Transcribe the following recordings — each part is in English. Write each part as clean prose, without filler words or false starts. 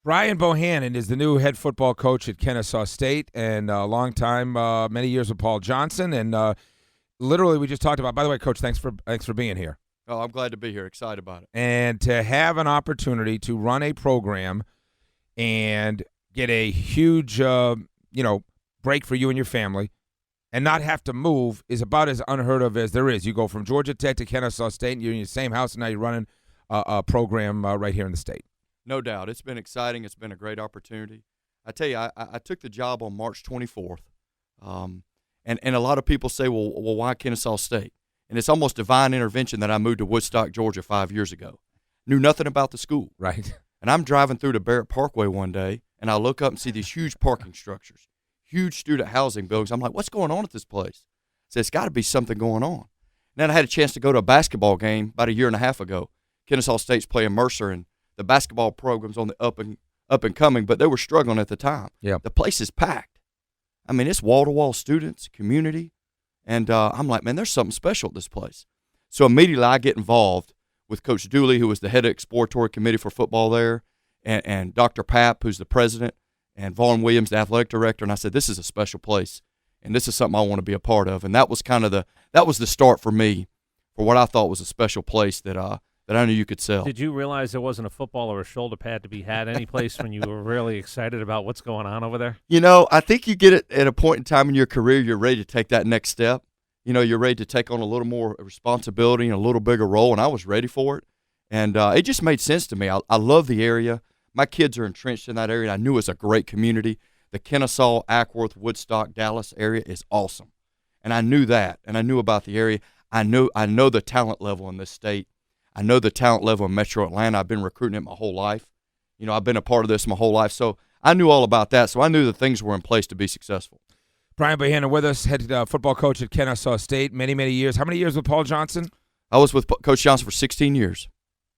Brian Bohannon is the new head football coach at Kennesaw State, and a long time, many years with Paul Johnson, and literally we just talked about. By the way, Coach, thanks for being here. Oh, I'm glad to be here. Excited about it. And to have an opportunity to run a program and get a huge, break for you and your family, and not have to move is about as unheard of as there is. You go from Georgia Tech to Kennesaw State, and you're in your same house, and now you're running a program right here in the state. No doubt. It's been exciting. It's been a great opportunity. I tell you, I took the job on March 24th, and a lot of people say, well, why Kennesaw State? And it's almost divine intervention that I moved to Woodstock, Georgia 5 years ago. Knew nothing about the school. Right. And I'm driving through the Barrett Parkway one day, and I look up and see these huge parking structures, huge student housing buildings. I'm like, what's going on at this place? I said, it's got to be something going on. And then I had a chance to go to a basketball game about a year and a half ago. Kennesaw State's playing Mercer, and the basketball program's on the up and coming, but they were struggling at the time. Yeah. The place is packed. I mean, it's wall-to-wall students, community, and I'm like, man, there's something special at this place. So immediately I get involved with Coach Dooley, who was the head of exploratory committee for football there, and Dr. Papp, who's the president, and Vaughn Williams, the athletic director, and I said, this is a special place, and this is something I want to be a part of. And that was kind of the start for me for what I thought was a special place that I knew you could sell. Did you realize there wasn't a football or a shoulder pad to be had any place when you were really excited about what's going on over there? You know, I think you get it at a point in time in your career, you're ready to take that next step. You know, you're ready to take on a little more responsibility and a little bigger role, and I was ready for it. And it just made sense to me. I love the area. My kids are entrenched in that area, and I knew it was a great community. The Kennesaw, Ackworth, Woodstock, Dallas area is awesome. And I knew that, and I knew about the area. I know the talent level in this state. I know the talent level in Metro Atlanta. I've been recruiting it my whole life. You know, I've been a part of this my whole life. So I knew all about that. So I knew the things were in place to be successful. Brian Bohannon with us, head football coach at Kennesaw State, many, many years. How many years with Paul Johnson? I was with Coach Johnson for 16 years.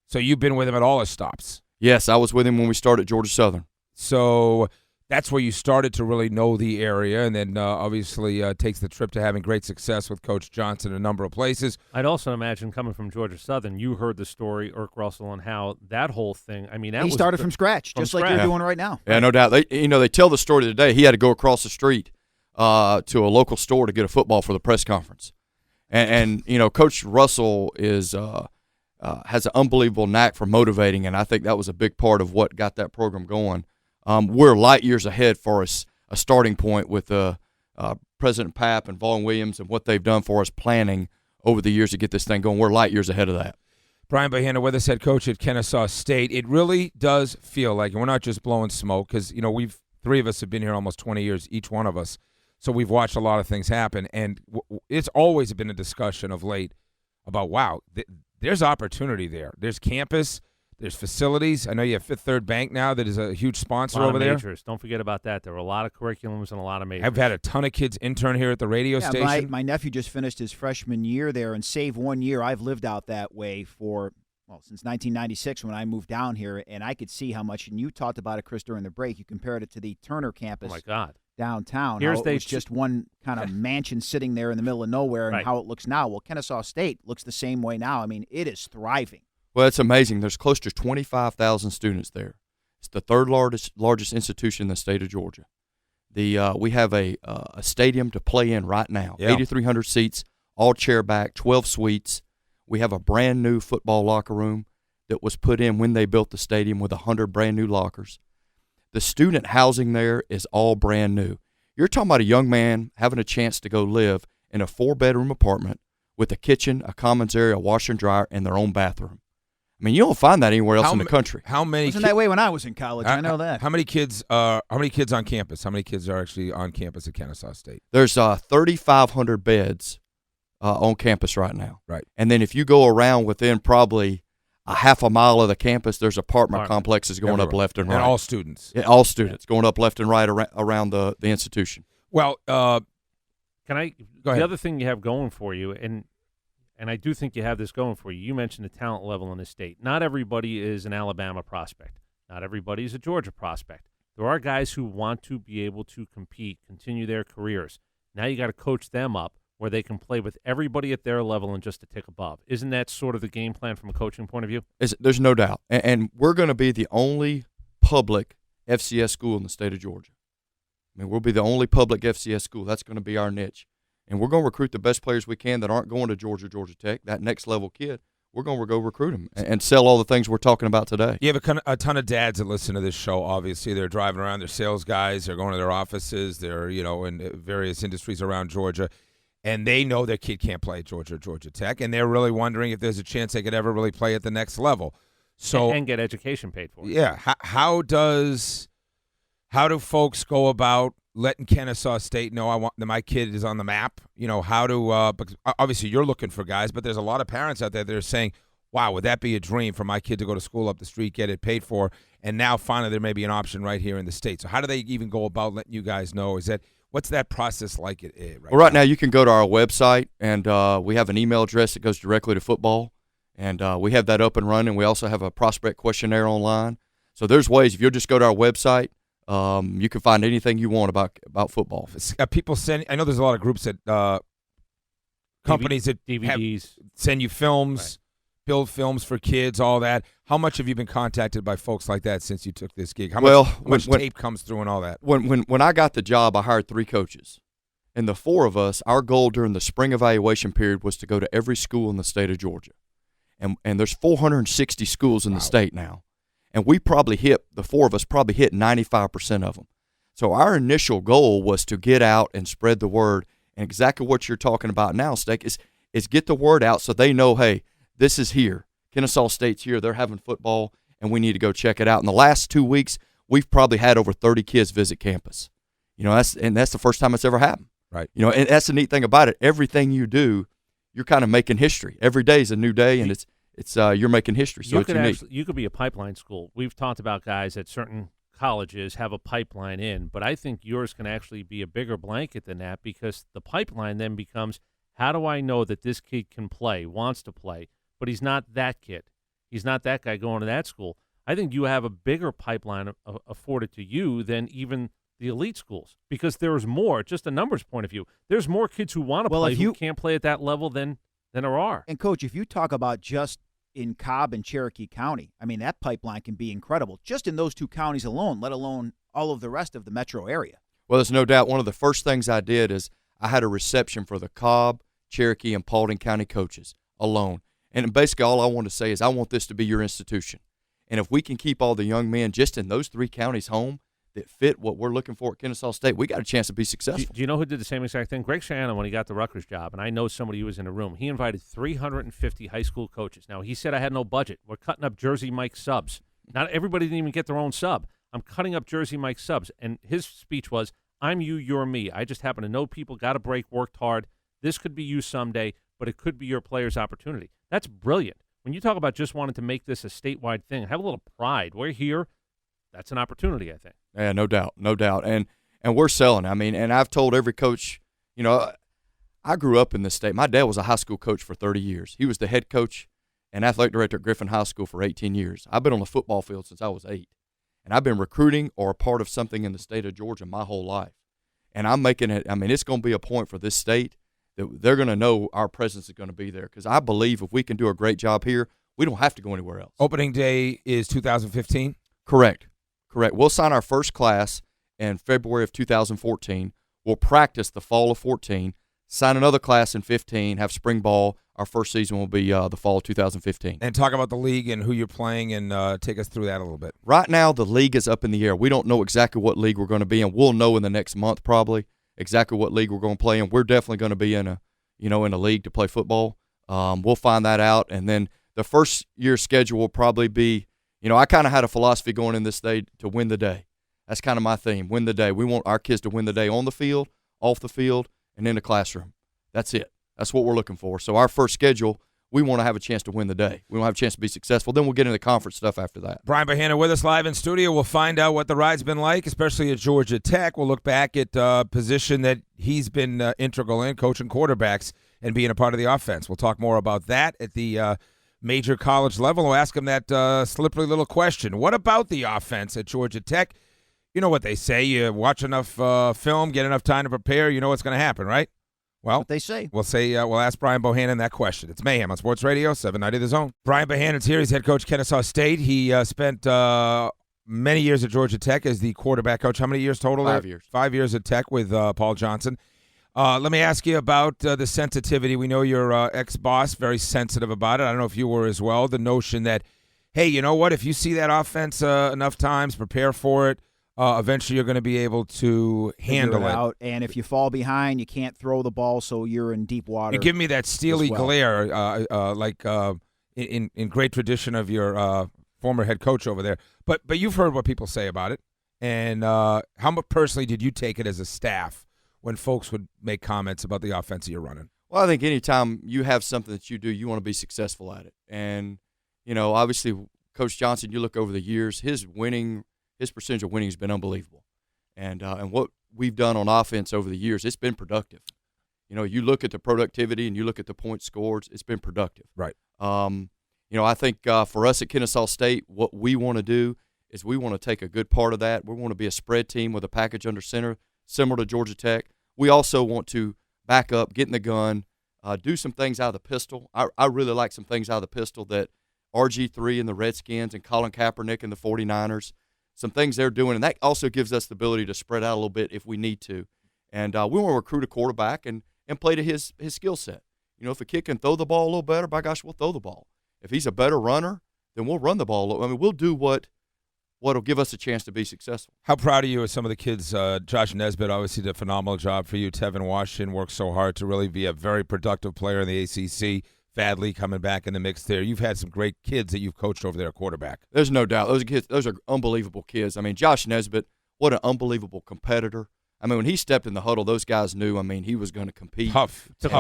So you've been with him at all his stops? Yes, I was with him when we started Georgia Southern. So that's where you started to really know the area, and then obviously takes the trip to having great success with Coach Johnson in a number of places. I'd also imagine coming from Georgia Southern, you heard the story, Irk Russell, and how that whole thing, I mean, that he was started from scratch, just like you're doing right now. Yeah, no doubt. They tell the story today. He had to go across the street to a local store to get a football for the press conference. And Coach Russell has an unbelievable knack for motivating, and I think that was a big part of what got that program going. We're light years ahead for us, a starting point with President Papp and Vaughn Williams and what they've done for us planning over the years to get this thing going. We're light years ahead of that. Brian Bohannon with us, head coach at Kennesaw State. It really does feel like, and we're not just blowing smoke, because three of us have been here almost 20 years, each one of us. So we've watched a lot of things happen, and it's always been a discussion of late about, wow, there's opportunity there. There's campus. There's facilities. I know you have Fifth Third Bank now that is a huge sponsor over there. Majors. Don't forget about that. There were a lot of curriculums and a lot of majors. I've had a ton of kids intern here at the radio station. My nephew just finished his freshman year there, and save 1 year, I've lived out that way since 1996 when I moved down here, and I could see how much, and you talked about it, Chris, during the break. You compared it to the Turner campus. Oh, my God. Downtown. It was just one kind of mansion sitting there in the middle of nowhere, and how it looks now. Well, Kennesaw State looks the same way now. I mean, it is thriving. Well, it's amazing. There's close to 25,000 students there. It's the third largest institution in the state of Georgia. We have a stadium to play in right now, 8,300 seats, all chair back, 12 suites. We have a brand new football locker room that was put in when they built the stadium with 100 brand new lockers. The student housing there is all brand new. You're talking about a young man having a chance to go live in a 4-bedroom apartment with a kitchen, a commons area, a washer and dryer, and their own bathroom. I mean, you don't find that anywhere else in the country. How many? Wasn't that way when I was in college? I know that. How many kids? How many kids on campus? How many kids are actually on campus at Kennesaw State? There's 3,500 beds on campus right now. Right. And then if you go around within probably a half a mile of the campus, there's apartment complexes going up left and right. And all students. Yeah, all students going up left and right around the institution. Well, can I? Go ahead. The other thing you have going for you, and I do think you have this going for you. You mentioned the talent level in the state. Not everybody is an Alabama prospect. Not everybody is a Georgia prospect. There are guys who want to be able to compete, continue their careers. Now you got to coach them up where they can play with everybody at their level and just a tick above. Isn't that sort of the game plan from a coaching point of view? There's no doubt. And we're going to be the only public FCS school in the state of Georgia. I mean, we'll be the only public FCS school. That's going to be our niche. And we're going to recruit the best players we can that aren't going to Georgia Tech, that next level kid. We're going to go recruit them and sell all the things we're talking about today. You have a ton of dads that listen to this show, obviously. They're driving around. They're sales guys. They're going to their offices. They're, in various industries around Georgia. And they know their kid can't play at Georgia Tech. And they're really wondering if there's a chance they could ever really play at the next level. So and get education paid for. Yeah. How do folks go about letting Kennesaw State know I want that my kid is on the map? Because obviously you're looking for guys, but there's a lot of parents out there that are saying, wow, would that be a dream for my kid to go to school up the street, get it paid for, and now finally there may be an option right here in the state. So how do they even go about letting you guys know? What's that process like? Right now you can go to our website, and we have an email address that goes directly to football, and we have that up and running. We also have a prospect questionnaire online. So there's ways. If you'll just go to our website, you can find anything you want about football. People send. I know there's a lot of groups that companies that DVDs send you films, build films for kids, all that. How much have you been contacted by folks like that since you took this gig? How much tape comes through and all that? When I got the job, I hired 3 coaches, and the 4 of us, our goal during the spring evaluation period was to go to every school in the state of Georgia, and there's 460 schools in the state now. And the 4 of us probably hit 95% of them. So our initial goal was to get out and spread the word. And exactly what you're talking about now, Steak, is get the word out so they know, hey, this is here. Kennesaw State's here. They're having football, and we need to go check it out. In the last 2 weeks, we've probably had over 30 kids visit campus. That's the first time it's ever happened. Right. And that's the neat thing about it. Everything you do, you're kind of making history. Every day is a new day, and it's you're making history, so it's unique. You could be a pipeline school. We've talked about guys at certain colleges have a pipeline in, but I think yours can actually be a bigger blanket than that, because the pipeline then becomes, how do I know that this kid can play, wants to play, but he's not that kid. He's not that guy going to that school. I think you have a bigger pipeline afforded to you than even the elite schools, because there's more, just a numbers point of view. There's more kids who want to play who can't play at that level than there are. And, Coach, if you talk about just in Cobb and Cherokee County, I mean, that pipeline can be incredible just in those 2 counties alone, let alone all of the rest of the metro area. Well, there's no doubt one of the first things I did is I had a reception for the Cobb, Cherokee, and Paulding County coaches alone. And basically all I want to say is I want this to be your institution. And if we can keep all the young men just in those 3 counties home that fit what we're looking for at Kennesaw State, we got a chance to be successful. Do you know who did the same exact thing? Greg Shannon, when he got the Rutgers job, and I know somebody who was in the room, he invited 350 high school coaches. Now, he said, I had no budget. We're cutting up Jersey Mike subs. Not everybody didn't even get their own sub. I'm cutting up Jersey Mike subs. And his speech was, I'm you, you're me. I just happen to know people, got a break, worked hard. This could be you someday, but it could be your player's opportunity. That's brilliant. When you talk about just wanting to make this a statewide thing, have a little pride. We're here. That's an opportunity, I think. Yeah, no doubt. And we're selling. I mean, and I've told every coach, I grew up in this state. My dad was a high school coach for 30 years. He was the head coach and athletic director at Griffin High School for 18 years. I've been on the football field since I was 8. And I've been recruiting or a part of something in the state of Georgia my whole life. And I'm making it, it's going to be a point for this state that they're going to know our presence is going to be there, because I believe if we can do a great job here, we don't have to go anywhere else. Opening day is 2015? Correct. We'll sign our first class in February of 2014. We'll practice the fall of 14, sign another class in 15, have spring ball. Our first season will be the fall of 2015. And talk about the league and who you're playing, and take us through that a little bit. Right now, the league is up in the air. We don't know exactly what league we're going to be in. We'll know in the next month probably exactly what league we're going to play in. We're definitely going to be in a league to play football. We'll find that out, and then the first year schedule will probably be, I kind of had a philosophy going in this day to win the day. That's kind of my theme, win the day. We want our kids to win the day on the field, off the field, and in the classroom. That's it. That's what we're looking for. So our first schedule, we want to have a chance to win the day. We want to have a chance to be successful. Then we'll get into the conference stuff after that. Brian Bohannon with us live in studio. We'll find out what the ride's been like, especially at Georgia Tech. We'll look back at a position that he's been integral in, coaching quarterbacks and being a part of the offense. We'll talk more about that at the major college level. We'll ask him that slippery little question. What about the offense at Georgia Tech? You know what they say. You watch enough film, get enough time to prepare, you know what's going to happen, right? Well, what they say. We'll ask Brian Bohannon that question. It's Mayhem on Sports Radio 790 The Zone. Brian Bohannon's here. He's head coach Kennesaw State. He spent many years at Georgia Tech as the quarterback coach. How many years total? 5 years. 5 years at Tech with Paul Johnson. Let me ask you about the sensitivity. We know your ex-boss, very sensitive about it. I don't know if you were as well. The notion that, hey, you know what? If you see that offense enough times, prepare for it. Eventually, you're going to be able to handle it out. And if you fall behind, you can't throw the ball, so you're in deep water. You give me that steely well. glare, in great tradition of your former head coach over there. But you've heard what people say about it. And how much personally did you take it as a staff when folks would make comments about the offense you're running? Well, I think anytime you have something that you do, you want to be successful at it. And, obviously, Coach Johnson, you look over the years, his percentage of winning has been unbelievable. And what we've done on offense over the years, it's been productive. You look at the productivity and you look at the points scored, it's been productive. Right. I think for us at Kennesaw State, what we want to do is we want to take a good part of that. We want to be a spread team with a package under center, similar to Georgia Tech. We also want to back up, get in the gun, do some things out of the pistol. I really like some things out of the pistol that RG3 and the Redskins and Colin Kaepernick and the 49ers, some things they're doing, and that also gives us the ability to spread out a little bit if we need to. And we want to recruit a quarterback and play to his skill set. If a kid can throw the ball a little better, by gosh, we'll throw the ball. If he's a better runner, then we'll run the ball. We'll do what'll give us a chance to be successful. How proud are you of some of the kids? Josh Nesbitt obviously did a phenomenal job for you. Tevin Washington worked so hard to really be a very productive player in the ACC. Fadley coming back in the mix there. You've had some great kids that you've coached over there at quarterback. There's no doubt. Those are unbelievable kids. Josh Nesbitt, what an unbelievable competitor. When he stepped in the huddle, those guys knew, he was going to compete. Tough Kid,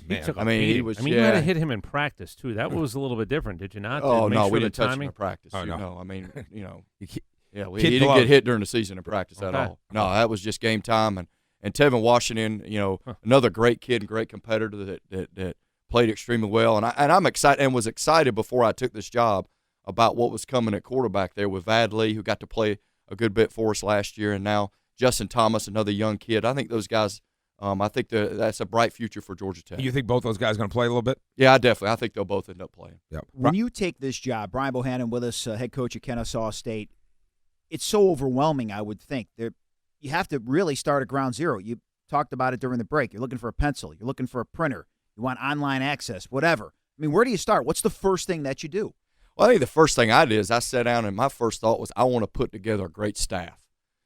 kid, man. you had to hit him in practice, too. That was a little bit different, did you not? Oh, no, we didn't touch him in practice. Oh, no. He didn't get hit during the season in practice at all. No, that was just game time. And Tevin Washington, another great kid and great competitor that played extremely well. And I'm excited and was excited before I took this job about what was coming at quarterback there with Vadley, who got to play a good bit for us last year, and now Justin Thomas, another young kid. I think those guys, that's a bright future for Georgia Tech. You think both those guys are going to play a little bit? Yeah, I think they'll both end up playing. Yep. When you take this job, Brian Bohannon with us, head coach at Kennesaw State, it's so overwhelming, I would think. You have to really start at ground zero. You talked about it during the break. You're looking for a pencil. You're looking for a printer. You want online access, whatever. Where do you start? What's the first thing that you do? Well, I think the first thing I did is I sat down, and my first thought was I want to put together a great staff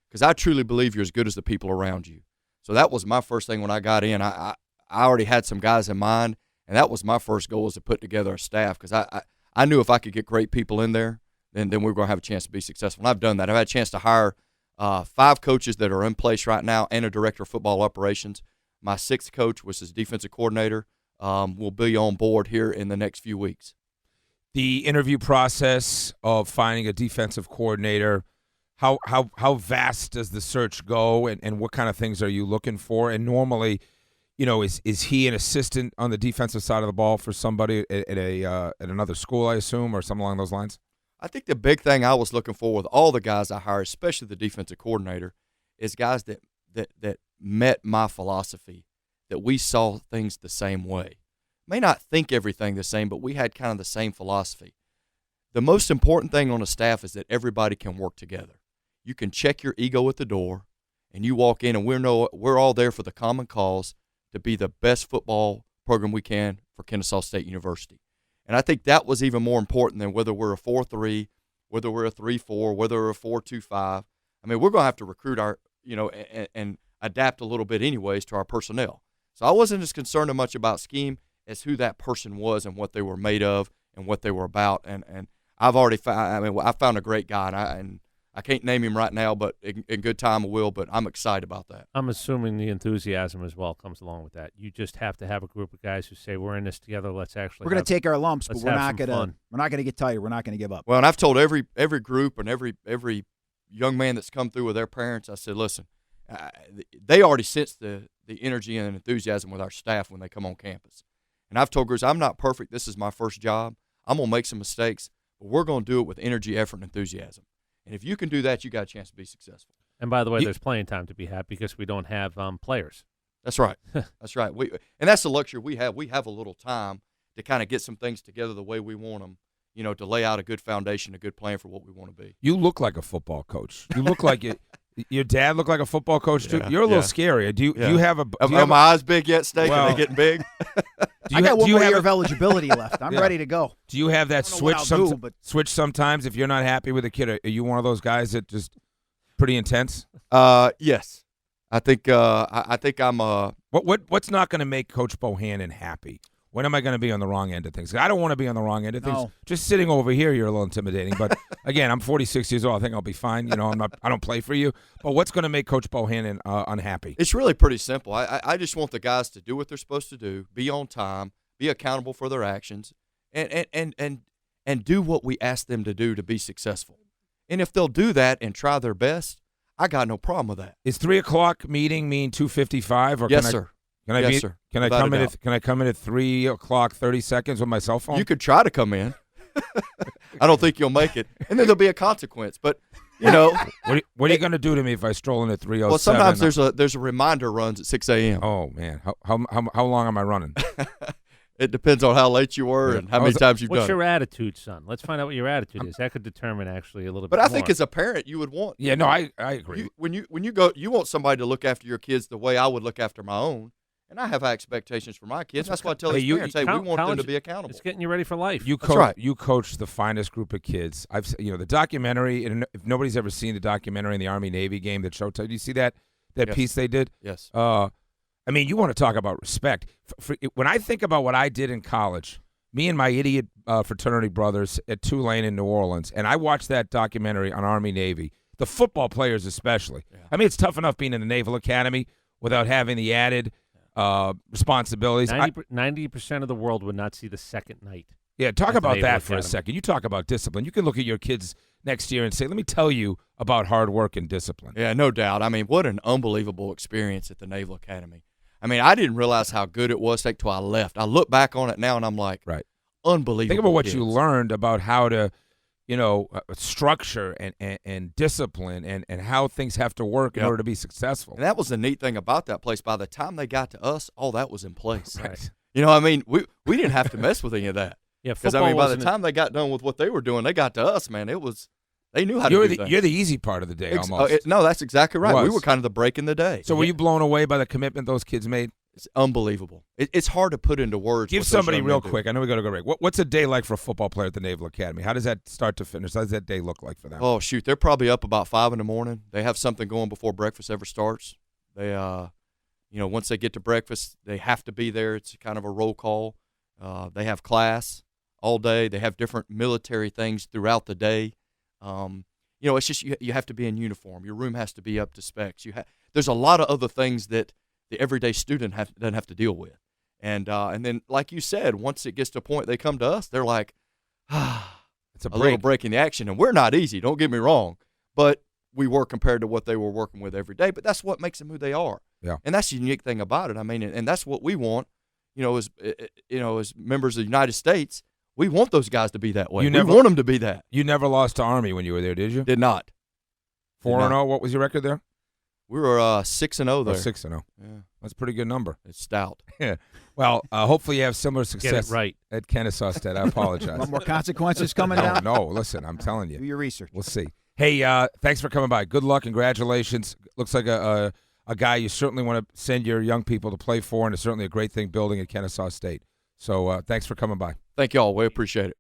because I truly believe you're as good as the people around you. So that was my first thing when I got in. I already had some guys in mind, and that was my first goal, was to put together a staff because I knew if I could get great people in there, then we were going to have a chance to be successful. And I've done that. I've had a chance to hire 5 coaches that are in place right now and a director of football operations. My 6th coach, which is defensive coordinator, will be on board here in the next few weeks. The interview process of finding a defensive coordinator, how vast does the search go, and what kind of things are you looking for? And normally, is he an assistant on the defensive side of the ball for somebody at another school, I assume, or something along those lines? I think the big thing I was looking for with all the guys I hired, especially the defensive coordinator, is guys that met my philosophy, that we saw things the same way. May not think everything the same, but we had kind of the same philosophy. The most important thing on a staff is that everybody can work together. You can check your ego at the door, and you walk in, and we're all there for the common cause to be the best football program we can for Kennesaw State University. And I think that was even more important than whether we're a 4-3, whether we're a 3-4, whether we're a 4-2-5. We're going to have to recruit our, and adapt a little bit anyways to our personnel. So I wasn't as concerned much about scheme as who that person was and what they were made of and what they were about. And I've already found, I found a great guy, and I can't name him right now, but in good time I will, but I'm excited about that. I'm assuming the enthusiasm as well comes along with that. You just have to have a group of guys who say, we're in this together, let's actually We're going to take our lumps, but we're not going to get tired. We're not going to give up. Well, and I've told every group and every young man that's come through with their parents, I said, listen, they already sense the energy and enthusiasm with our staff when they come on campus. And I've told girls, I'm not perfect. This is my first job. I'm going to make some mistakes, but we're going to do it with energy, effort, and enthusiasm. And if you can do that, you got a chance to be successful. And by the way, there's playing time to be had because we don't have players. That's right. That's right. And that's the luxury we have. We have a little time to kind of get some things together the way we want them, to lay out a good foundation, a good plan for what we want to be. You look like a football coach. You look like it. Your dad looked like a football coach too. Yeah, You're a little yeah. scary. Do you have a? Are my eyes big yet, Steak? Well, Are they getting big? I got one more year of eligibility left. I'm ready to go. Do you have that I don't know what I'll do, switch sometimes if you're not happy with a kid? Are you one of those guys that just pretty intense? Yes. I think I'm What's not going to make Coach Bohannon happy? When am I going to be on the wrong end of things? I don't want to be on the wrong end of things. No. Just sitting over here, you're a little intimidating. But again, I'm 46 years old. I think I'll be fine. I don't play for you. But what's going to make Coach Bohannon unhappy? It's really pretty simple. I just want the guys to do what they're supposed to do, be on time, be accountable for their actions, and do what we ask them to do to be successful. And if they'll do that and try their best, I got no problem with that. Is 3 o'clock meeting mean 2:55? Or Yes, sir. Yes, sir. Can I come in? Doubt. Can I come in at 3 o'clock 30 seconds with my cell phone? You could try to come in. I don't think you'll make it, and then there'll be a consequence. But what are you going to do to me if I stroll in at 3:07? Well, sometimes there's a reminder runs at 6 a.m. Oh man, how long am I running? It depends on how late you were and how many times you've done What's it. your attitude, son? Let's find out what your attitude is. That could determine actually a little bit But more. I think as a parent, you would want. Yeah, no, I agree. When you go, you want somebody to look after your kids the way I would look after my own. And I have high expectations for my kids. That's why I tell these parents, hey, we want them to be accountable. It's getting you ready for life. You coach the finest group of kids. The documentary, and if nobody's ever seen the documentary in the Army-Navy game that Showtime, did you see that Yes. piece they did? Yes. You want to talk about respect. When I think about what I did in college, me and my idiot fraternity brothers at Tulane in New Orleans, and I watched that documentary on Army-Navy, the football players especially. Yeah. It's tough enough being in the Naval Academy without having the added responsibilities. 90% of the world would not see the second night. Yeah, talk about that for Academy. a second. You talk about discipline. You can look at your kids next year and say, let me tell you about hard work and discipline. Yeah, no doubt. What an unbelievable experience at the Naval Academy. I didn't realize how good it was until I left. I look back on it now, and I'm like, right, unbelievable. Think about what kids. you learned about how to, structure and discipline and how things have to work in order to be successful. And that was the neat thing about that place. By the time they got to us, all that was in place. Right. We didn't have to mess with any of that. Yeah, because by the time they got done with what they were doing, they got to us, man. They knew how to do things. You're the easy part of the day almost. No, that's exactly right. We were kind of the break in the day. So were you blown away by the commitment those kids made? It's unbelievable. It's hard to put into words. Give somebody real quick. I know we got to go break. What's a day like for a football player at the Naval Academy? How does that start to finish? How does that day look like for them? Oh, shoot. They're probably up about 5 in the morning. They have something going before breakfast ever starts. They, once they get to breakfast, they have to be there. It's kind of a roll call. They have class all day. They have different military things throughout the day. It's just you have to be in uniform. Your room has to be up to specs. There's a lot of other things that the everyday student doesn't have to deal with. And then, like you said, once it gets to a point they come to us, they're like, it's a little break in the action. And we're not easy, don't get me wrong, but we work compared to what they were working with every day. But that's what makes them who they are. Yeah. And that's the unique thing about it. And that's what we want, as members of the United States. We want those guys to be that way. We want them to be that. You never lost to Army when you were there, did you? Did not. 4-0. What was your record there? We were 6-0 there. 6-0. Yeah, that's a pretty good number. It's stout. Yeah. Well, hopefully you have similar success at Kennesaw State. I apologize. Want more consequences coming down? No, listen, I'm telling you. Do your research. We'll see. Hey, thanks for coming by. Good luck. Congratulations. Looks like a guy you certainly want to send your young people to play for, and it's certainly a great thing building at Kennesaw State. So thanks for coming by. Thank you all. We appreciate it.